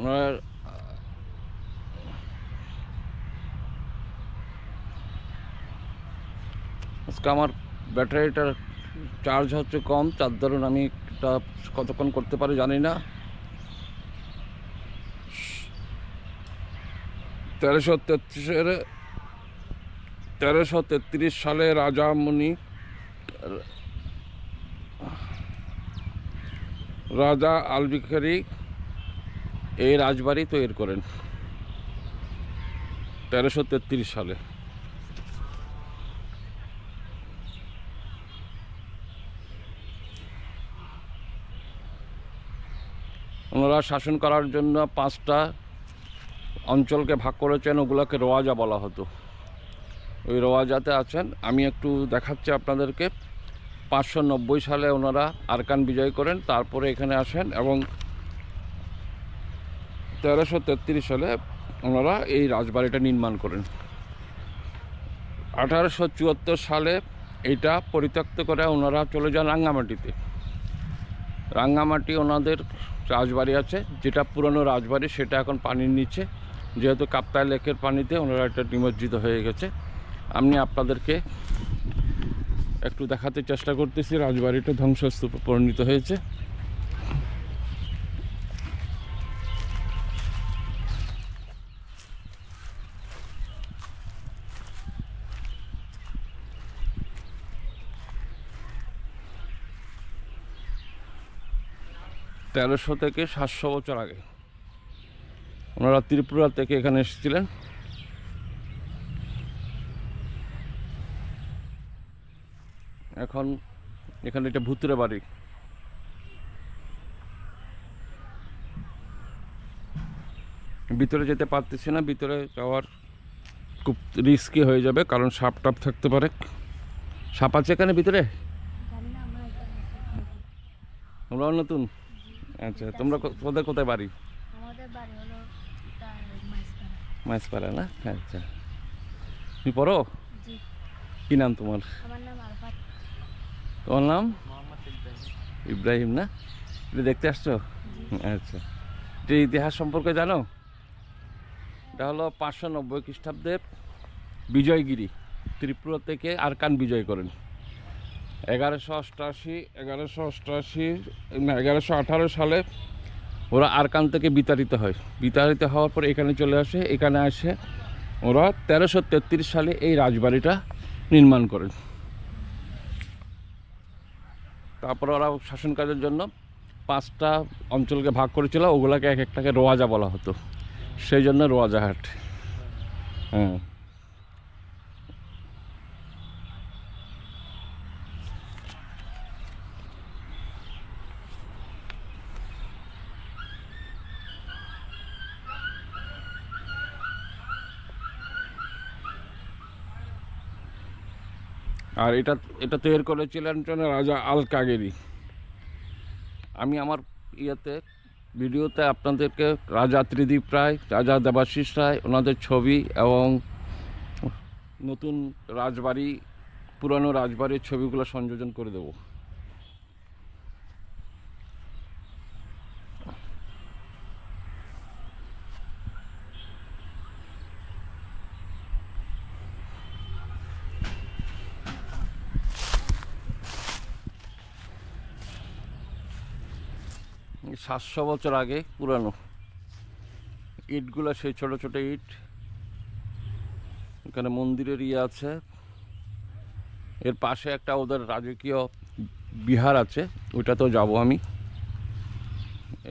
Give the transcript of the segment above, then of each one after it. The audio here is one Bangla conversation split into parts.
ওনার আজকে আমার ব্যাটারিটার চার্জ হচ্ছে কম, তার দরুন আমি এটা কতক্ষণ করতে পারি জানি না। 1333 সালে রাজা আলবিখারি এই রাজবাড়ি তৈরি করেন 1333 সালে। ওনারা শাসন করার জন্য 5টা অঞ্চলকে ভাগ করেছেন, ওগুলোকে রওয়াজা বলা হতো। ওই রওয়াজাতে আছেন, আমি একটু দেখাচ্ছি আপনাদেরকে। 590 সালে ওনারা আরকান বিজয় করেন, তারপরে এখানে আসেন এবং 1333 সালে ওনারা এই রাজবাড়িটা নির্মাণ করেন। 1874 সালে এইটা পরিত্যক্ত করে ওনারা চলে যান রাঙ্গামাটিতে। রাঙ্গামাটি ওনাদের রাজবাড়ি আছে, যেটা পুরনো রাজবাড়ি, সেটা এখন পানির নিচে, যেহেতু কাপ্তাই লেকের পানিতে ওনারা একটা নিমজ্জিত হয়ে গেছে। আমি আপনাদেরকে একটু দেখাতে চেষ্টা করতেছি রাজবাড়িটা ধ্বংসস্তূপে পরিণত হয়েছে। তেরোশো থেকে 700 বছর আগে ওনারা ত্রিপুরা থেকে এখানে এসেছিলেন। এখন এখানে এটা ভূতুরে বাড়ি। ভিতরে যেতে পারতেছি না, ভিতরে যাওয়ার খুব রিস্কি হয়ে যাবে, কারণ সাপ টাপ থাকতে পারে। সাপ আছে এখানে ভিতরে? তোমরাও নতুন? আচ্ছা, তোমরা কোথায় কোথায় বাড়ি? মাইসপাড়া না? আচ্ছা, তুমি পড়ো? কি নাম তোমার? তোমার নাম? ইব্রাহিম না? এটা দেখতে আসছো? আচ্ছা, এটা ইতিহাস সম্পর্কে জানো? এটা হলো 590 খ্রিস্টাব্দে বিজয়গিরি ত্রিপুরা থেকে আরকান বিজয় করেন। 1118 সালে ওরা আরকান থেকে বিতাড়িত হয়। বিতাড়িত হওয়ার পর এখানে চলে আসে। এখানে আসে ওরা 1333 সালে এই রাজবাড়িটা নির্মাণ করেন। তারপর ওরা শাসন কাজের জন্য 5টা অঞ্চলকে ভাগ করেছিল, ওগুলোকে এক একটাকে রওয়াজা বলা হতো, সেই জন্য রওয়াজাহাট। হ্যাঁ, আর এটা তৈরি করেছিলেন রাজা আল কাগেরি। আমি আমার ভিডিওতে আপনাদেরকে রাজা ত্রিদীপ রায়, রাজা দেবাশিস রায়, ওনাদের ছবি এবং নতুন রাজবাড়ি, পুরানো রাজবাড়ির ছবিগুলো সংযোজন করে দেব। এই 700 বছর আগে পুরানো ইটগুলো, সেই ছোট ছোট ইট। এখানে মন্দিরের আছে, এর পাশে একটা ওদের রাজকীয় বিহার আছে, ওইটাতেও যাব আমি।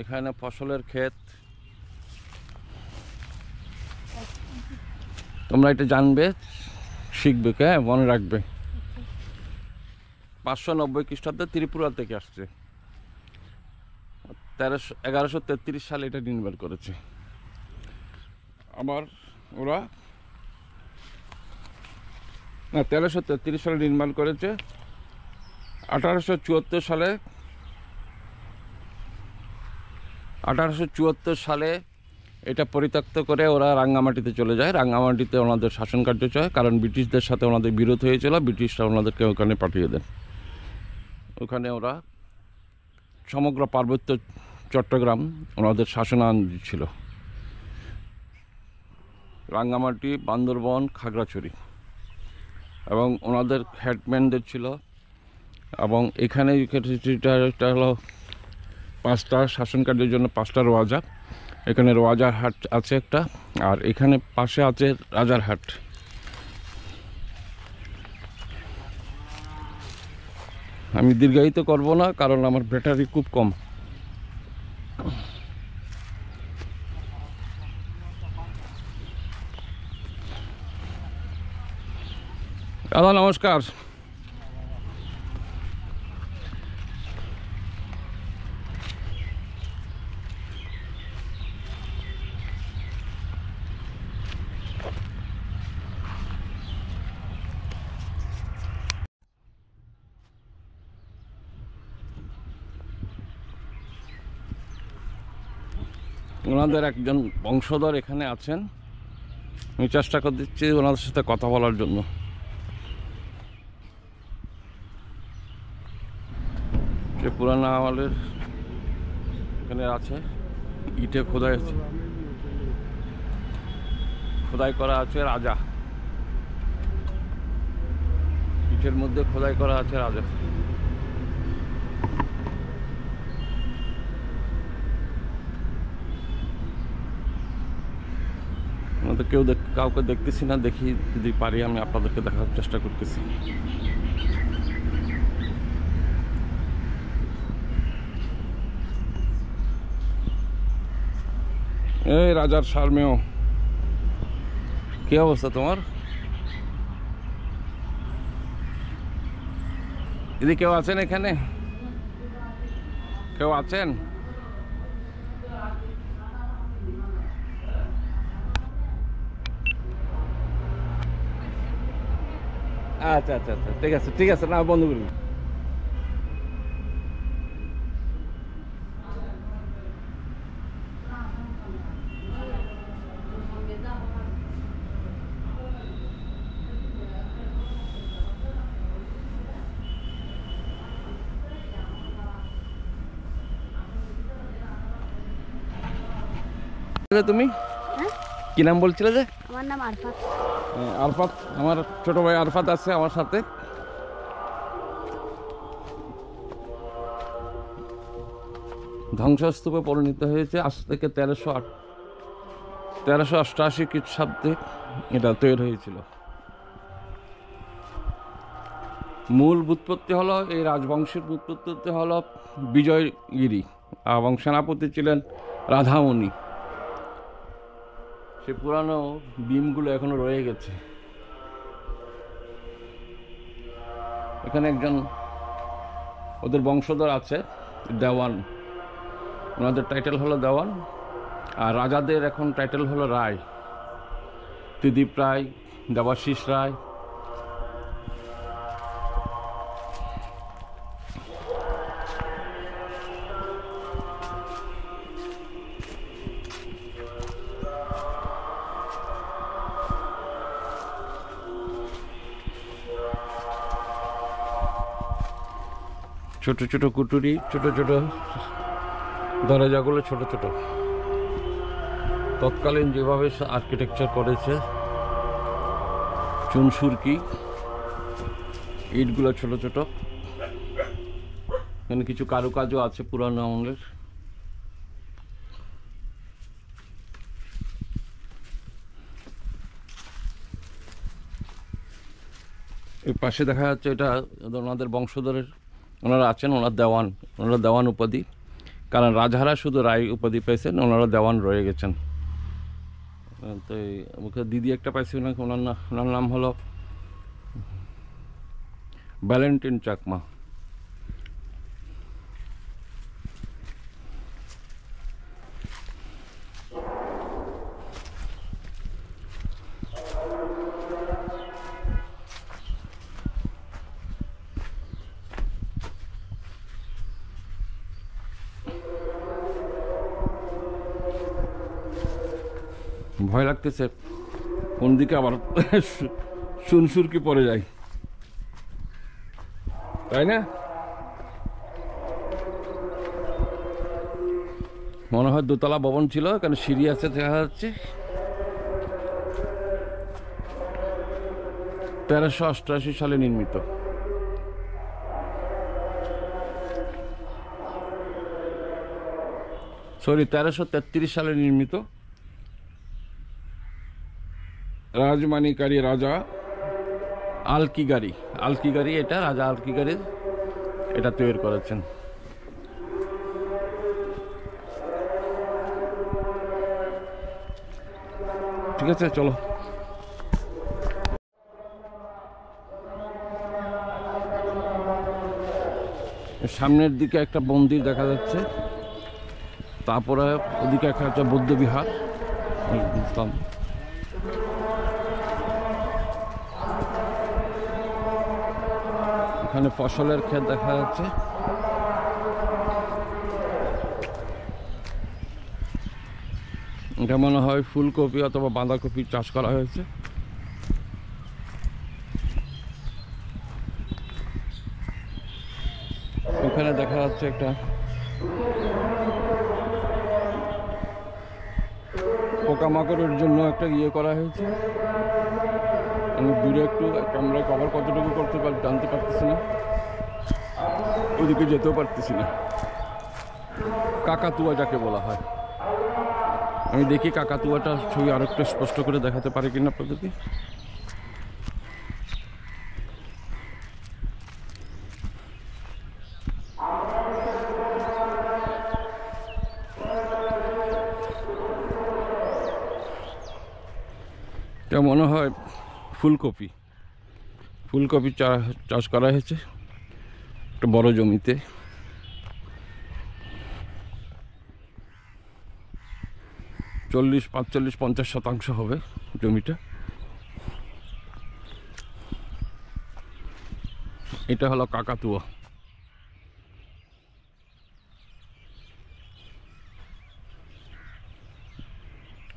এখানে ফসলের ক্ষেত, তোমরা এটা জানবে, শিখবে, হ্যাঁ, মনে রাখবে। 590 খ্রিস্টাব্দে ত্রিপুরা থেকে আসছে। 1133 সালে এটা নির্মাণ করেছে। আবার ওরা 1333 সালে নির্মাণ করেছে। 1874 সালে এটা পরিত্যক্ত করে ওরা রাঙ্গামাটিতে চলে যায়। রাঙ্গামাটিতে ওনাদের শাসন কার্য চলে, কারণ ব্রিটিশদের সাথে ওনাদের বিরোধ হয়েছিল। ব্রিটিশরা ওনাদেরকে ওখানে পাঠিয়ে দেন। ওখানে ওরা সমগ্র পার্বত্য চট্টগ্রাম ওনাদের শাসনাধীন ছিল। রাঙ্গামাটি, বান্দরবন, খাগড়াছড়ি এবং ওনাদের হেডম্যানদের ছিল। এবং এখানে এটা হলো 5টা শাসনকার্যের জন্য 5টা রোয়াজা। এখানে রোয়াজার হাট আছে একটা, আর এখানে পাশে আছে রাজার হাট। আমি দীর্ঘায়িত করব না, কারণ আমার ব্যাটারি খুব কম। দাদা নমস্কার। ওনাদের একজন বংশধর এখানে আছেন, আমি চেষ্টা করে দিচ্ছি ওনাদের সাথে কথা বলার জন্য। সে পুরানো আমলের এখানে আছে, ইটে খোদাই আছে, খোদাই করা আছে রাজা, ইটের মধ্যে খোদাই করা আছে রাজা। কেউ কাউকে দেখতেছি না, দেখি যদি পারি আমি আপনাদেরকে দেখার চেষ্টা করতেছি। এই রাজার সারমেয়, কি অবস্থা তোমার? দিদি কেউ আছেন এখানে? কেউ আছেন? আচ্ছা আচ্ছা আচ্ছা, ঠিক আছে ঠিক আছে, না বন্ধ করি। তুমি কি নাম বলছিলে যে? আমার নাম আরফাত। আরফাত, আমার ছোট ভাই আরফাত আছে আমার সাথে। ধ্বংসস্তূপে পরিণত হয়েছে আজ থেকে 1388 খ্রিস্টাব্দে এটা তৈরি হয়েছিল। মূল ব্যুৎপত্তি হলো, এই রাজবংশের ব্যুৎপত্তি হলো বিজয়গিরি, এবং সেনাপতি ছিলেন রাধামণি। সে পুরানো বিমগুলো এখনো রয়ে গেছে। এখানে একজন ওদের বংশধর আছে, দেওয়ান, ওনাদের টাইটেল হলো দেওয়ান। আর রাজাদের এখন টাইটেল হলো রায়, ত্রিদীপ রায়, দেবাশিস রায়। ছোট ছোট কুটুরি, ছোট ছোট দরজাগুলো ছোট ছোট। তৎকালীন যেভাবে আর্কিটেকচার করেছে, চুনসুরকি, ইটগুলো ছোট ছোট। এখানে কিছু কারুকাজও আছে পুরানো আমলের। এই পাশে দেখা যাচ্ছে এটা ওনাদের বংশধরের, ওনারা আছেন, ওনারা দেওয়ান উপাধি। কারণ রাজারা শুধু রায় উপাধি পেয়েছেন, ওনারা দেওয়ান রয়ে গেছেন। তো আমাকে দিদি একটা পাইছি, ওনার নাম হলো ভ্যালেন্টিন চাকমা। ভয় লাগতেছে কোন দিকে আবার সুনসুরকি পড়ে যায়, তাই না? মনে হয় দোতলা ভবন ছিল, এখানে সিঁড়ি আছে দেখা যাচ্ছে। 1388 সালে নির্মিত। সরি, 1333 সালে নির্মিত। রাজমানিকারী রাজা আলকিগারি এটা রাজা আলকিগারি এটা তৈরি করেছেন। ঠিক আছে, চলো। সামনের দিকে একটা মন্দির দেখা যাচ্ছে, তারপরে ওদিকে একটা বৌদ্ধ বিহার। বুঝলাম। এখানে ফসলের ক্ষেত দেখা যাচ্ছে। এটা মনে হয় ফুলকপি অথবা বাঁধাকপি চাষ করা হয়েছে। ওখানে দেখা যাচ্ছে একটা পোকামাকড়ের জন্য একটা ইয়ে করা হয়েছে। আমি দূরে একটু ক্যামেরা কভার কতটুকু করতে জানতে পারতেছি না, ওইদিকে যেতেও পারতেছি না। কাকাতুয়া যাকে বলা হয়, আমি দেখি কাকাতুয়াটা ছবি আরো একটু স্পষ্ট করে দেখাতে পারি কিনা আপনাদেরকে। এটা মনে হয় ফুলকপি চাষ করা হয়েছে একটা বড় জমিতে। চল্লিশ 45-50 শতাংশ হবে জমিটা। এটা হলো কাকাতুয়া।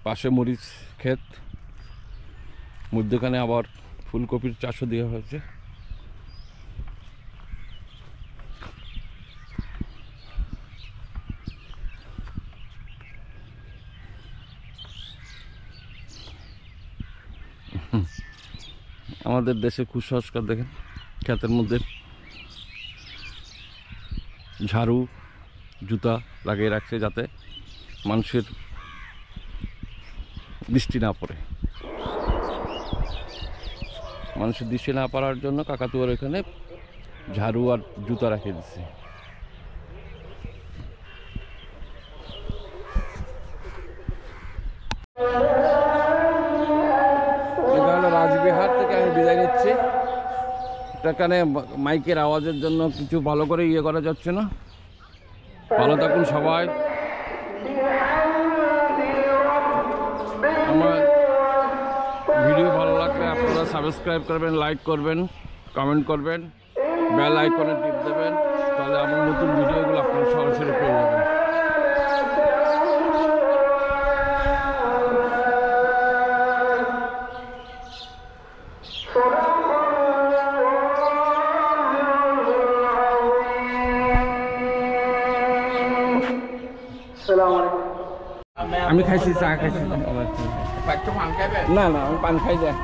পাশে মরিচ ক্ষেত, মধ্যখানে আবার ফুলকপির চাষও দেওয়া হয়েছে। আমাদের দেশে কুসংস্কার দেখেন, ক্ষেতের মধ্যে ঝাড়ু জুতা লাগিয়ে রাখছে যাতে মানুষের দৃষ্টি না পড়ে। মানুষের দৃষ্টি না পড়ার জন্য কাকাতুয়ার এখানে ঝাড়ু আর জুতা রেখে দিচ্ছে। রাজবিহার থেকে আমি বিদায় নিচ্ছি। এখানে মাইকের আওয়াজের জন্য কিছু ভালো করে ইয়ে করা যাচ্ছে না। ভালো থাকুন সবাই। আমার ভিডিও ভালো লাগলে আপনারা সাবস্ক্রাইব করবেন, লাইক করবেন, কমেন্ট করবেন, বেল আইকনে টিপ দেবেন, তাহলে আমার নতুন ভিডিওগুলো আপনারা সরাসরি পেয়ে যাবেন। আমি খাইছি, চা খাইছি। না না, আমি পান খাই যায়।